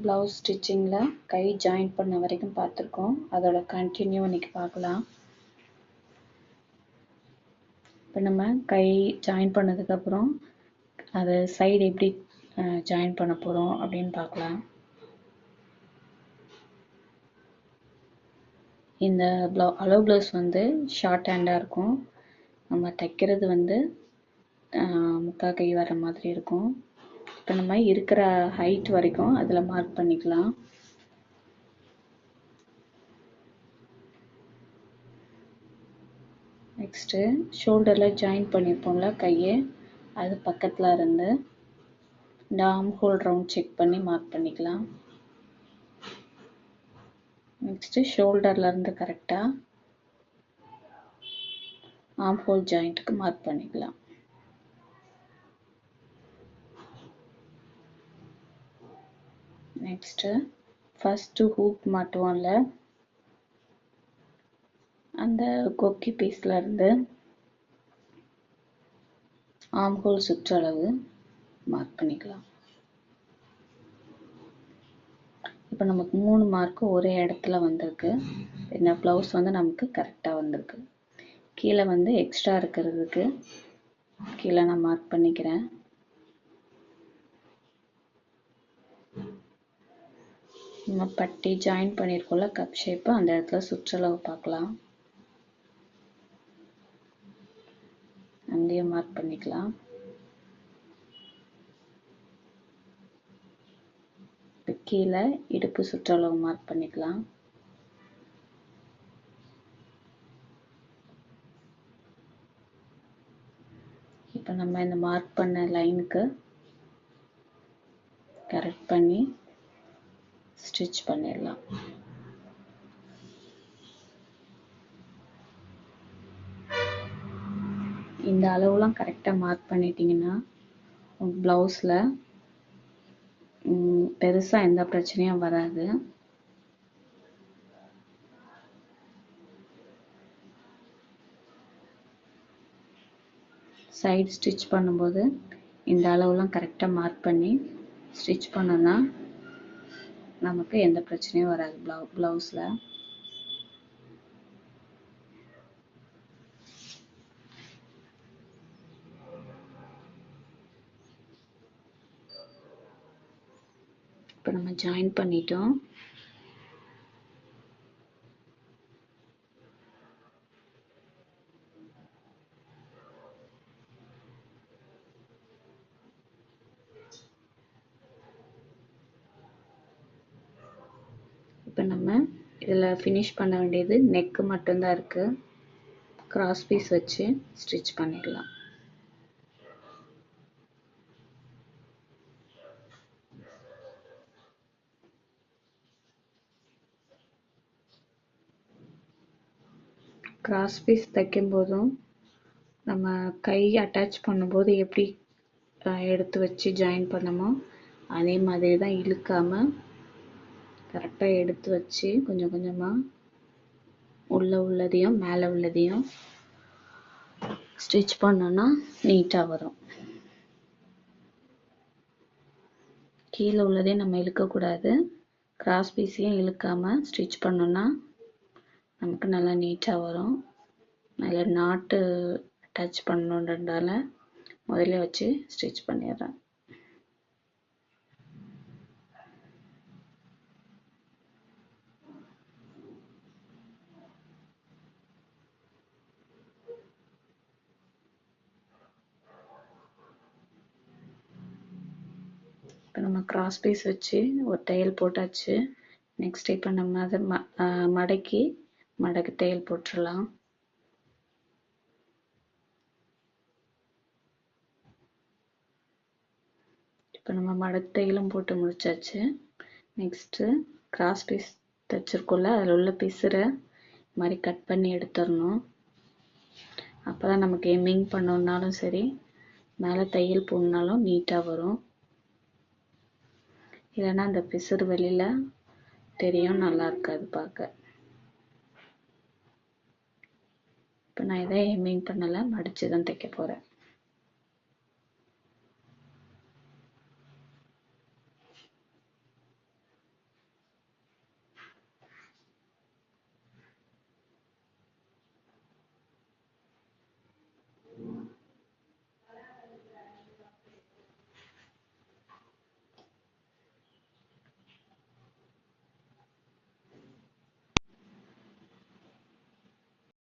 Blouse ஸ்டிச்சிங்கில் கை join பண்ண வரைக்கும் பார்த்துருக்கோம். அதோட கண்டினியூ இன்றைக்கி பார்க்கலாம். இப்போ நம்ம கை ஜாயின் பண்ணதுக்கப்புறம் அதை சைடு எப்படி ஜாயின் பண்ண போகிறோம் அப்படின்னு பார்க்கலாம். இந்த அளவு ப்ளவுஸ் வந்து ஷார்ட் ஹேண்டாக இருக்கும். நம்ம தைக்கிறது வந்து முக்கால் கை வர மாதிரி இருக்கும். இப்போ நம்ம இருக்கிற ஹைட் வரைக்கும் அதில் மார்க் பண்ணிக்கலாம். நெக்ஸ்ட்டு ஷோல்டரில் ஜாயின் பண்ணியிருப்போம்ல கையை, அது பக்கத்தில் இருந்து இந்த ஆர்ம் ஹோல் ரவுண்ட் செக் பண்ணி மார்க் பண்ணிக்கலாம். நெக்ஸ்ட்டு ஷோல்டர்லேருந்து கரெக்டாக ஆர்ம் ஹோல் ஜாயிண்ட்டுக்கு மார்க் பண்ணிக்கலாம். நெக்ஸ்ட்டு ஃபஸ்ட்டு ஹூக் மாட்டுவோம்ல, அந்த கொக்கி பீஸ்லேருந்து ஆர்ம் ஹோல் சுற்றளவு மார்க் பண்ணிக்கலாம். இப்போ நமக்கு 3 மார்க்கு ஒரே இடத்துல வந்திருக்கு. இந்த ப்ளவுஸ் வந்து நமக்கு கரெக்டாக வந்திருக்கு. கீழே வந்து எக்ஸ்ட்ரா இருக்கிறதுக்கு கீழே நான் மார்க் பண்ணிக்கிறேன். நம்ம பட்டி ஜாயின் பண்ணியிருக்கோம்ல கப் ஷேப்பு, அந்த இடத்துல சுற்றளவு பார்க்கலாம். அங்கேயும் மார்க் பண்ணிக்கலாம். இப்போ கீழே இடுப்பு சுற்றளவு மார்க் பண்ணிக்கலாம். இப்போ நம்ம இந்த மார்க் பண்ண லைனுக்கு கரெக்ட் பண்ணி ஸ்டிச் பண்ணிடலாம். இந்த அளவுலாம் கரெக்டாக மார்க் பண்ணிட்டீங்கன்னா உங்கள் ப்ளவுஸில் பெருசாக எந்த பிரச்சனையும் வராது. சைடு ஸ்டிச் பண்ணும்போது இந்த அளவுலாம் கரெக்டாக மார்க் பண்ணி ஸ்டிச் பண்ணோன்னா நமக்கு எந்த பிரச்சனையும் வராது ப்ளவுஸில். இப்போ நம்ம ஜாயின் பண்ணிட்டோம். இப்போ நம்ம இதில் ஃபினிஷ் பண்ண வேண்டியது நெக்கு மட்டும்தான் இருக்குது. கிராஸ் பீஸ் வச்சு ஸ்டிச் பண்ணிடலாம். கிராஸ் பீஸ் தைக்கும்போதும் நம்ம கை அட்டாச் பண்ணும்போது எப்படி எடுத்து வச்சு ஜாயின் பண்ணமோ அதே மாதிரி தான், இழுக்காமல் கரெக்டாக எடுத்து வச்சு கொஞ்சம் கொஞ்சமாக உள்ளதையும் மேலே உள்ளதையும் ஸ்டிச் பண்ணோன்னா நீட்டாக வரும். கீழே உள்ளதையும் நம்ம இழுக்கக்கூடாது. கிராஸ் பீஸையும் இழுக்காமல் ஸ்டிச் பண்ணோன்னா நமக்கு நல்லா நீட்டாக வரும். நல்லா நாட்டு அட்டாச் பண்ணணுன்றதால முதல்ல வச்சு ஸ்டிச் பண்ணிடுறேன். இப்போ நம்ம கிராஸ் பீஸ் வச்சு ஒரு தையல் போட்டாச்சு. நெக்ஸ்ட் இப்போ நம்ம அதை மடக்கி தையல் போட்டுடலாம். இப்போ நம்ம மடக்கு தையலும் போட்டு முடிச்சாச்சு. நெக்ஸ்ட்டு கிராஸ் பீஸ் தைச்சிருக்கோம்ல, அதில் உள்ள பீஸரை மாதிரி கட் பண்ணி எடுத்துடணும். அப்போ தான் நமக்கு எம்மிங் பண்ணோன்னாலும் சரி, மேலே தையல் போடணுன்னாலும் நீட்டாக வரும். இல்லைன்னா அந்த பிசுறு வெளியில் தெரியும், நல்லா இருக்காது பார்க்க. இப்போ நான் இதை எம்மிங் பண்ணலை, மடித்து தான் தைக்க போகிறேன்.